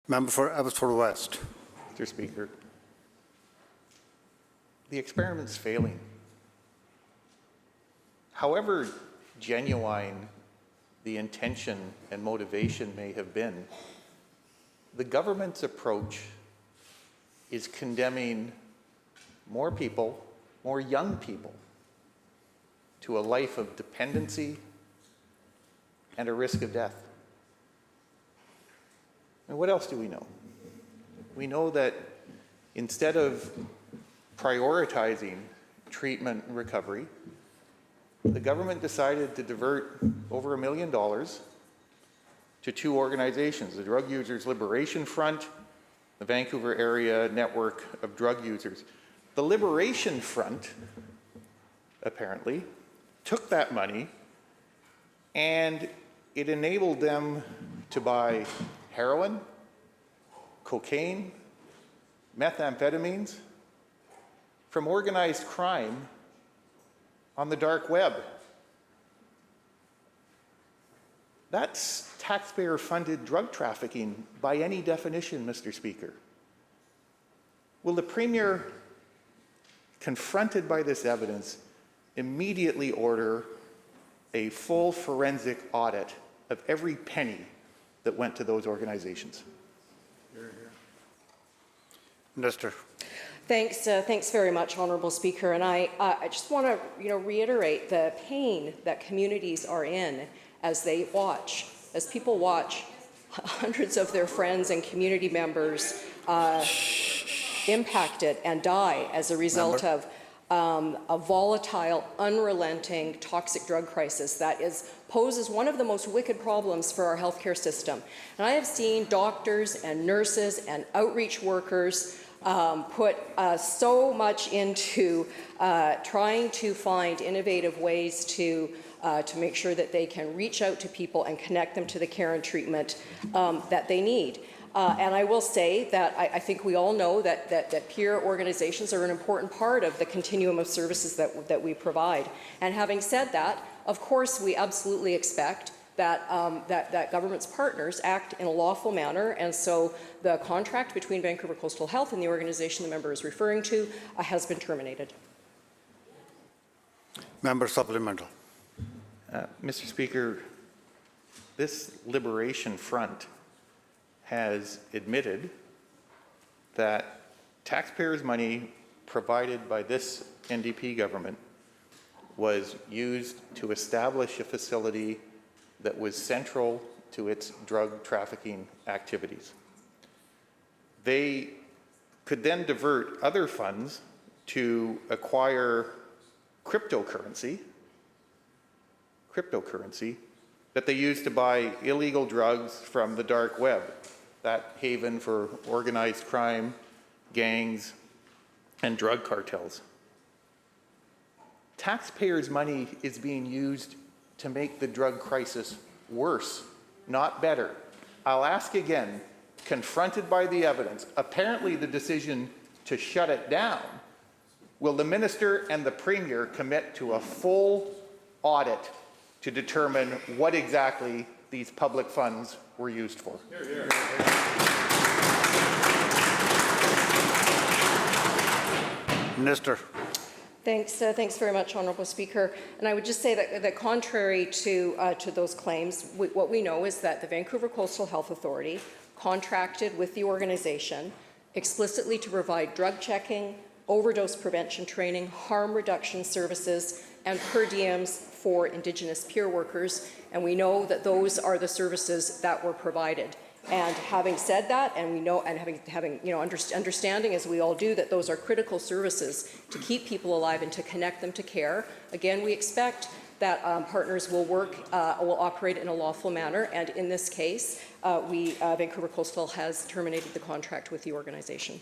Member for Abbotsford West. Mr. Speaker, the experiment's failing. However genuine the intention and motivation may have been, the government's approach is condemning more people, more young people, to a life of dependency and a risk of death. And what else do we know? We know that instead of prioritizing treatment and recovery, the government decided to divert over $1 million to two organizations, the Drug Users Liberation Front, the Vancouver Area Network of Drug Users. The Liberation Front, apparently, took that money and it enabled them to buy heroin, cocaine, methamphetamines from organized crime on the dark web. That's taxpayer-funded drug trafficking by any definition, Mr. Speaker. Will the Premier, confronted by this evidence, immediately order a full forensic audit of every penny that went to those organizations? Minister. Thanks very much, Honourable Speaker. And I just want to reiterate the pain that communities are in as they watch, as people watch hundreds of their friends and community members impacted and die as a result of a volatile, unrelenting, toxic drug crisis that poses one of the most wicked problems for our healthcare system. And I have seen doctors and nurses and outreach workers put so much into trying to find innovative ways to make sure that they can reach out to people and connect them to the care and treatment that they need. And I will say that I think we all know that peer organizations are an important part of the continuum of services that we provide. And having said that, of course, we absolutely expect that government's partners act in a lawful manner, and so the contract between Vancouver Coastal Health and the organization the member is referring to has been terminated. Member supplemental. Mr. Speaker, this Liberation Front has admitted that taxpayers' money provided by this NDP government was used to establish a facility that was central to its drug trafficking activities. They could then divert other funds to acquire cryptocurrency that they used to buy illegal drugs from the dark web, that haven for organized crime, gangs, and drug cartels. Taxpayers' money is being used to make the drug crisis worse, not better. I'll ask again, confronted by the evidence, apparently the decision to shut it down, will the Minister and the Premier commit to a full audit to determine what exactly these public funds were used for? Hear, hear. Minister. Thanks very much, Honourable Speaker. And I would just say that contrary to those claims, what we know is that the Vancouver Coastal Health Authority contracted with the organization explicitly to provide drug checking, overdose prevention training, harm reduction services, and per diems for Indigenous peer workers. And we know that those are the services that were provided. And having said that, and we know, and having understanding as we all do that those are critical services to keep people alive and to connect them to care. Again, we expect that partners will will operate in a lawful manner. And in this case, Vancouver Coastal has terminated the contract with the organization.